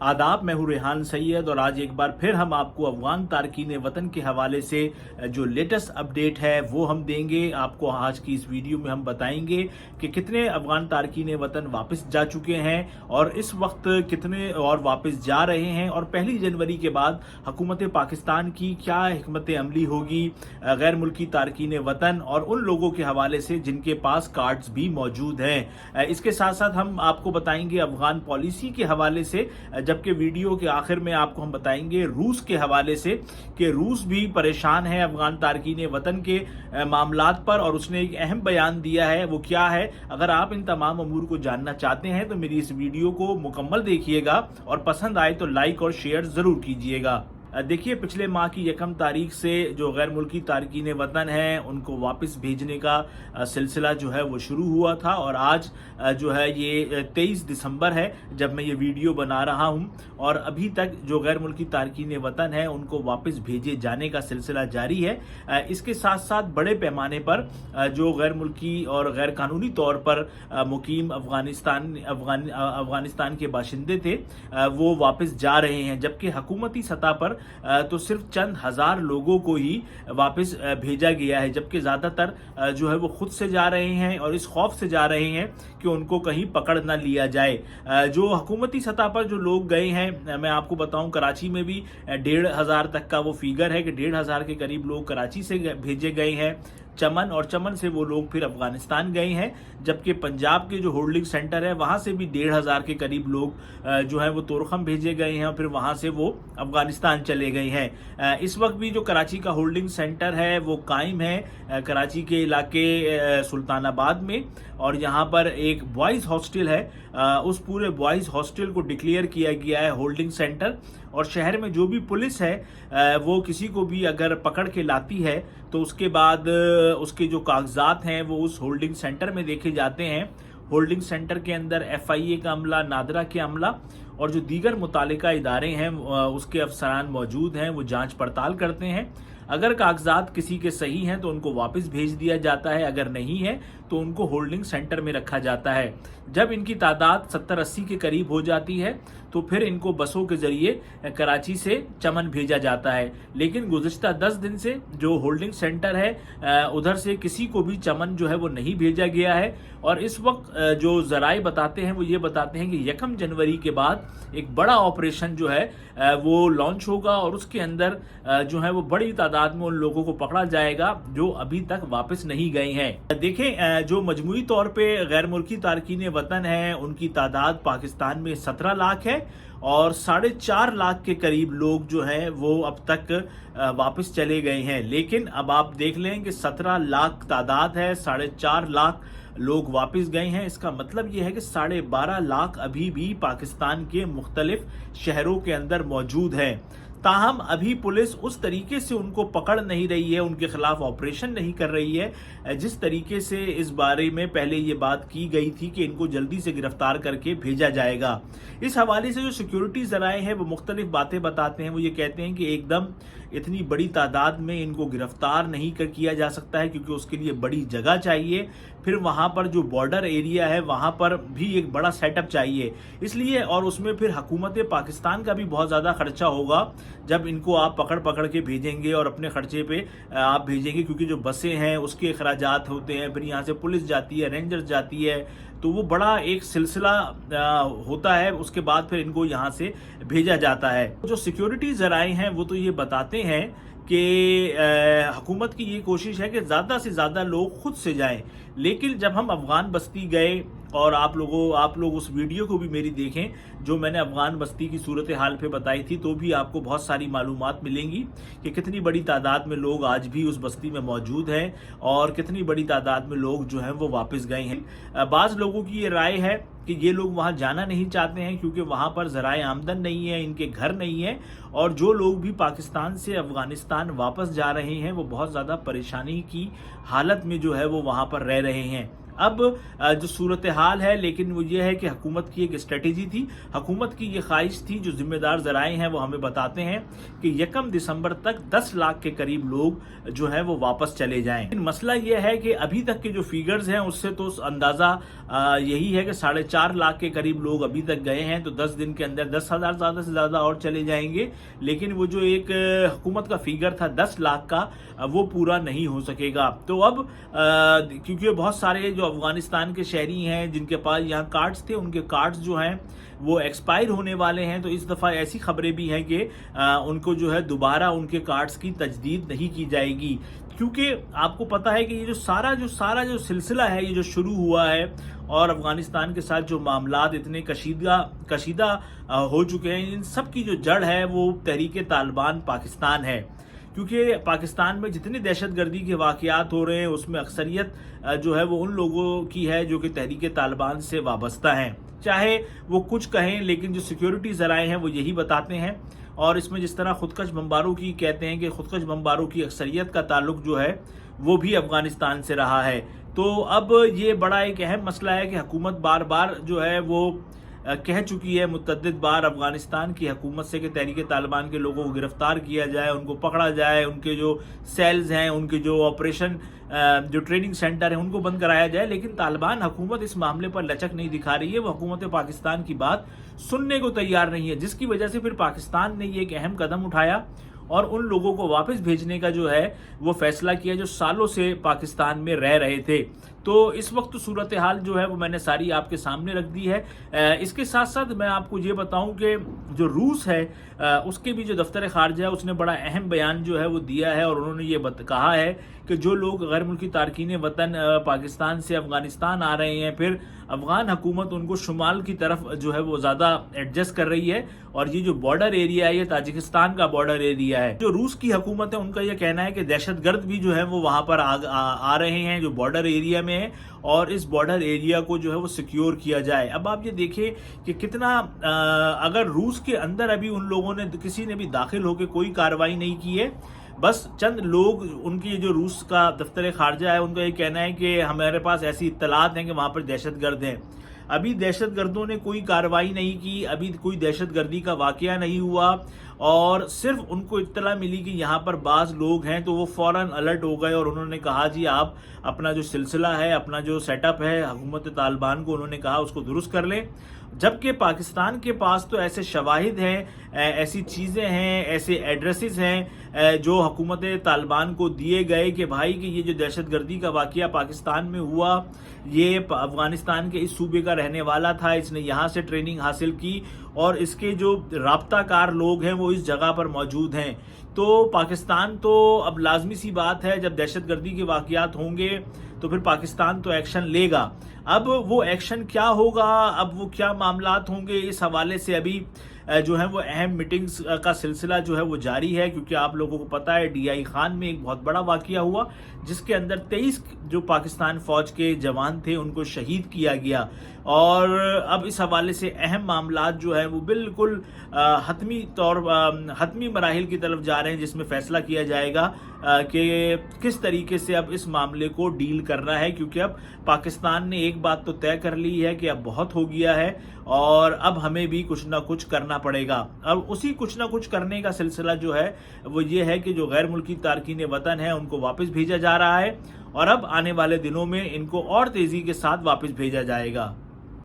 आदाब, मैं हूँ रेहान सैयद और आज एक बार फिर हम आपको अफगान तारकीन वतन के हवाले से जो लेटेस्ट अपडेट है वो हम देंगे। आपको आज की इस वीडियो में हम बताएंगे कि कितने अफगान तारकीन वतन वापस जा चुके हैं और इस वक्त कितने और वापस जा रहे हैं, और 1 जनवरी के बाद हुकूमत पाकिस्तान की क्या हिकमत अमली होगी गैर मुल्की तारकीन वतन और उन लोगों के हवाले से जिनके पास कार्ड्स भी मौजूद हैं। इसके साथ साथ हम आपको बताएंगे अफगान पॉलिसी के हवाले से, जबकि वीडियो के आखिर में आपको हम बताएंगे रूस के हवाले से कि रूस भी परेशान है अफगान तारकीन वतन के मामलात पर, और उसने एक अहम बयान दिया है। वो क्या है? अगर आप इन तमाम अमूर को जानना चाहते हैं तो मेरी इस वीडियो को मुकम्मल देखिएगा और पसंद आए तो लाइक और शेयर जरूर कीजिएगा। देखिए, पिछले माह की 1 तारीख से जो गैर मुल्की तारकीन वतन हैं उनको वापस भेजने का सिलसिला जो है वो शुरू हुआ था, और आज जो है ये 23 दिसंबर है जब मैं ये वीडियो बना रहा हूँ, और अभी तक जो गैर मुल्की तारकीन वतन हैं उनको वापस भेजे जाने का सिलसिला जारी है। इसके साथ साथ बड़े पैमाने पर जो गैर मुल्की और गैर कानूनी तौर पर मुकीम अफगानिस्तान के बाशिंदे थे वो वापस जा रहे हैं, जबकि हुकूमती सतह पर तो सिर्फ चंद हजार लोगों को ही वापस भेजा गया है, जबकि ज्यादातर जो है वो खुद से जा रहे हैं और इस खौफ से जा रहे हैं कि उनको कहीं पकड़ ना लिया जाए। जो हुकूमती सतह पर जो लोग गए हैं, मैं आपको बताऊं कराची में भी 1,500 तक का वो फिगर है कि 1,500 के करीब लोग कराची से भेजे गए हैं चमन, और चमन से वो लोग फिर अफगानिस्तान गए हैं, जबकि पंजाब के जो होल्डिंग सेंटर है वहां से भी 1,500 के करीब लोग जो है वो तोरखम भेजे गए हैं और फिर वहां से वो अफगानिस्तान चले गए हैं। इस वक्त भी जो कराची का होल्डिंग सेंटर है वो कायम है कराची के इलाके सुल्तानाबाद में, और यहाँ पर एक बॉयज़ हॉस्टल है। उस पूरे बॉयज़ हॉस्टल को डिक्लेयर किया गया है होल्डिंग सेंटर, और शहर में जो भी पुलिस है वो किसी को भी अगर पकड़ के लाती है तो उसके बाद उसके जो कागजात हैं वो उस होल्डिंग सेंटर में देखे जाते हैं। होल्डिंग सेंटर के अंदर FIA का अमला, नादरा के अमला और जो दीगर मुतालिका इदारे हैं उसके अफसरान मौजूद हैं, वो जांच पड़ताल करते हैं। अगर कागजात किसी के सही हैं तो उनको वापस भेज दिया जाता है, अगर नहीं है तो उनको होल्डिंग सेंटर में रखा जाता है। जब इनकी तादाद 70-80 के करीब हो जाती है तो फिर इनको बसों के जरिए कराची से चमन भेजा जाता है, लेकिन गुज़िश्ता 10 दिन से जो होल्डिंग सेंटर है उधर से किसी को भी चमन जो है वो नहीं भेजा गया है। और इस वक्त जो जराए बताते हैं वो ये बताते हैं कि 1 जनवरी के बाद एक बड़ा ऑपरेशन जो है वो लॉन्च होगा, और उसके अंदर जो है वो बड़ी तादाद में उन लोगों को पकड़ा जाएगा जो अभी तक वापस नहीं गए हैं। देखें, जो मजमूई तौर पे गैर मुल्की तारकीन वतन हैं उनकी तादाद पाकिस्तान में 17 लाख है, और 4.5 लाख के करीब लोग जो हैं वो अब तक वापस चले गए हैं। लेकिन अब आप देख लें कि 17 लाख तादाद है, 4.5 लाख लोग वापस गए हैं। इसका मतलब ये है कि 12.5 लाख अभी भी पाकिस्तान के मुख्तलिफ शहरों के अंदर मौजूद हैं। ताहम अभी पुलिस उस तरीके से उनको पकड़ नहीं रही है, उनके खिलाफ ऑपरेशन नहीं कर रही है जिस तरीके से इस बारे में पहले ये बात की गई थी कि इनको जल्दी से गिरफ्तार करके भेजा जाएगा। इस हवाले से जो सिक्योरिटी जराए हैं वो मुख्तलिफ बातें बताते हैं। वो ये कहते हैं कि एकदम इतनी बड़ी तादाद में इनको गिरफ्तार नहीं किया जा सकता है, क्योंकि उसके लिए बड़ी जगह चाहिए, फिर वहाँ पर जो बॉर्डर एरिया है वहाँ पर भी एक बड़ा सेटअप चाहिए, इसलिए, और उसमें फिर हुकूमत पाकिस्तान का भी बहुत ज़्यादा खर्चा होगा जब इनको आप पकड़ के भेजेंगे और अपने खर्चे पे आप भेजेंगे, क्योंकि जो बसें हैं उसके अखराजात होते हैं, फिर यहाँ से पुलिस जाती है, रेंजर्स जाती है, तो वो बड़ा एक सिलसिला होता है। उसके बाद फिर इनको यहाँ से भेजा जाता है। जो सिक्योरिटी जराए हैं वो तो ये बताते हैं कि हुकूमत की ये कोशिश है कि ज़्यादा से ज़्यादा लोग खुद से जाएं, लेकिन जब हम अफगान बस्ती गए, और आप लोग उस वीडियो को भी मेरी देखें जो मैंने अफगान बस्ती की सूरत हाल पे बताई थी, तो भी आपको बहुत सारी मालूमात मिलेंगी कि कितनी बड़ी तादाद में लोग आज भी उस बस्ती में मौजूद हैं और कितनी बड़ी तादाद में लोग जो हैं वो वापस गए हैं। बाज़ लोगों की ये राय है कि ये लोग वहाँ जाना नहीं चाहते हैं क्योंकि वहाँ पर ज़राए आमदन नहीं है, इनके घर नहीं है, और जो लोग भी पाकिस्तान से अफगानिस्तान वापस जा रहे हैं वो बहुत ज़्यादा परेशानी की हालत में जो है वो वहाँ पर रह रहे हैं। اب جو صورتحال ہے لیکن وہ یہ ہے کہ حکومت کی ایک اسٹریٹجی تھی، حکومت کی یہ خواہش تھی، جو ذمہ دار ذرائع ہیں وہ ہمیں بتاتے ہیں کہ 1 دسمبر تک 10 لاکھ کے قریب لوگ جو ہے وہ واپس چلے جائیں۔ لیکن مسئلہ یہ ہے کہ ابھی تک کے جو فیگرز ہیں اس سے تو اندازہ یہی ہے کہ 4.5 لاکھ کے قریب لوگ ابھی تک گئے ہیں، تو 10 دن کے اندر 10,000 زیادہ سے زیادہ اور چلے جائیں گے، لیکن وہ جو ایک حکومت کا فیگر تھا 10 لاکھ کا وہ پورا نہیں ہو سکے گا۔ تو اب کیونکہ بہت سارے جو افغانستان کے شہری ہیں جن کے پاس یہاں کارڈز تھے، ان کے کارڈز جو ہیں وہ ایکسپائر ہونے والے ہیں، تو اس دفعہ ایسی خبریں بھی ہیں کہ ان کو جو ہے دوبارہ ان کے کارڈز کی تجدید نہیں کی جائے گی، کیونکہ آپ کو پتہ ہے کہ یہ جو سارا جو سلسلہ ہے، یہ جو شروع ہوا ہے اور افغانستان کے ساتھ جو معاملات اتنے کشیدہ ہو چکے ہیں، ان سب کی جو جڑ ہے وہ تحریک طالبان پاکستان ہے، کیونکہ پاکستان میں جتنے دہشت گردی کے واقعات ہو رہے ہیں اس میں اکثریت جو ہے وہ ان لوگوں کی ہے جو کہ تحریک طالبان سے وابستہ ہیں، چاہے وہ کچھ کہیں لیکن جو سیکیورٹی ذرائع ہیں وہ یہی بتاتے ہیں۔ اور اس میں جس طرح خودکش بمباروں کی کہتے ہیں کہ خودکش بمباروں کی اکثریت کا تعلق جو ہے وہ بھی افغانستان سے رہا ہے، تو اب یہ بڑا ایک اہم مسئلہ ہے کہ حکومت بار بار جو ہے وہ کہہ چکی ہے متعدد بار افغانستان کی حکومت سے کہ تحریک طالبان کے لوگوں کو گرفتار کیا جائے، ان کو پکڑا جائے، ان کے جو سیلز ہیں، ان کے جو آپریشن جو ٹریننگ سینٹر ہیں ان کو بند کرایا جائے، لیکن طالبان حکومت اس معاملے پر لچک نہیں دکھا رہی ہے، وہ حکومت پاکستان کی بات سننے کو تیار نہیں ہے، جس کی وجہ سے پھر پاکستان نے یہ ایک اہم قدم اٹھایا اور ان لوگوں کو واپس بھیجنے کا جو ہے وہ فیصلہ کیا جو سالوں سے پاکستان میں رہ رہے تھے۔ تو اس وقت صورتحال جو ہے وہ میں نے ساری آپ کے سامنے رکھ دی ہے۔ اس کے ساتھ ساتھ میں آپ کو یہ بتاؤں کہ جو روس ہے اس کے بھی جو دفتر خارجہ ہے اس نے بڑا اہم بیان جو ہے وہ دیا ہے، اور انہوں نے یہ کہا ہے کہ جو لوگ غیر ملکی تارکین وطن پاکستان سے افغانستان آ رہے ہیں، پھر افغان حکومت ان کو شمال کی طرف جو ہے وہ زیادہ ایڈجسٹ کر رہی ہے، اور یہ جو بارڈر ایریا ہے یہ تاجکستان کا بارڈر ایریا ہے۔ جو روس کی حکومت ہے ان کا یہ کہنا ہے کہ دہشت گرد بھی جو ہے وہ وہاں پر آ رہے ہیں جو بارڈر ایریا میں ہے، اور اس بارڈر ایریا کو جو ہے وہ سیکیور کیا جائے۔ اب آپ یہ دیکھیں کہ کتنا اگر روس کے اندر ابھی ان لوگوں نے کسی نے بھی داخل ہو کے کوئی کارروائی نہیں کی ہے، بس چند لوگ ان کی جو روس کا دفتر خارجہ ہے ان کا یہ کہنا ہے کہ ہمارے پاس ایسی اطلاعات ہیں کہ وہاں پر دہشت گرد ہیں۔ ابھی دہشت گردوں نے کوئی کارروائی نہیں کی، ابھی کوئی دہشت گردی کا واقعہ نہیں ہوا، اور صرف ان کو اطلاع ملی کہ یہاں پر بعض لوگ ہیں تو وہ فوراً الرٹ ہو گئے، اور انہوں نے کہا جی آپ اپنا جو سلسلہ ہے، اپنا جو سیٹ اپ ہے حکومت طالبان کو انہوں نے کہا اس کو درست کر لیں، جبکہ پاکستان کے پاس تو ایسے شواہد ہیں، ایسی چیزیں ہیں، ایسے ایڈریسز ہیں جو حکومت طالبان کو دیے گئے کہ بھائی کہ یہ جو دہشت گردی کا واقعہ پاکستان میں ہوا، یہ افغانستان کے اس صوبے کا رہنے والا تھا، اس نے یہاں سے ٹریننگ حاصل کی، اور اس کے جو رابطہ کار لوگ ہیں وہ اس جگہ پر موجود ہیں۔ تو پاکستان تو اب لازمی سی بات ہے جب دہشت گردی کے واقعات ہوں گے تو پھر پاکستان تو ایکشن لے گا۔ اب وہ ایکشن کیا ہوگا، اب وہ کیا معاملات ہوں گے، اس حوالے سے ابھی جو ہے وہ اہم میٹنگز کا سلسلہ جو ہے وہ جاری ہے، کیونکہ آپ لوگوں کو پتہ ہے ڈی آئی خان میں ایک بہت بڑا واقعہ ہوا جس کے اندر 23 جو پاکستان فوج کے جوان تھے ان کو شہید کیا گیا، اور اب اس حوالے سے اہم معاملات جو ہیں وہ بالکل حتمی مراحل کی طرف جا رہے ہیں، جس میں فیصلہ کیا جائے گا کہ کس طریقے سے اب اس معاملے کو ڈیل کرنا ہے، کیونکہ اب پاکستان نے ایک بات تو طے کر لی ہے کہ اب بہت ہو گیا ہے اور اب ہمیں بھی کچھ نہ کچھ کرنا پڑے گا۔ اب اسی کچھ نہ کچھ کرنے کا سلسلہ جو ہے وہ یہ ہے کہ جو غیر ملکی تارکین وطن ہیں ان کو واپس بھیجا جا رہا ہے، اور اب آنے والے دنوں میں ان کو اور تیزی کے ساتھ واپس بھیجا جائے گا۔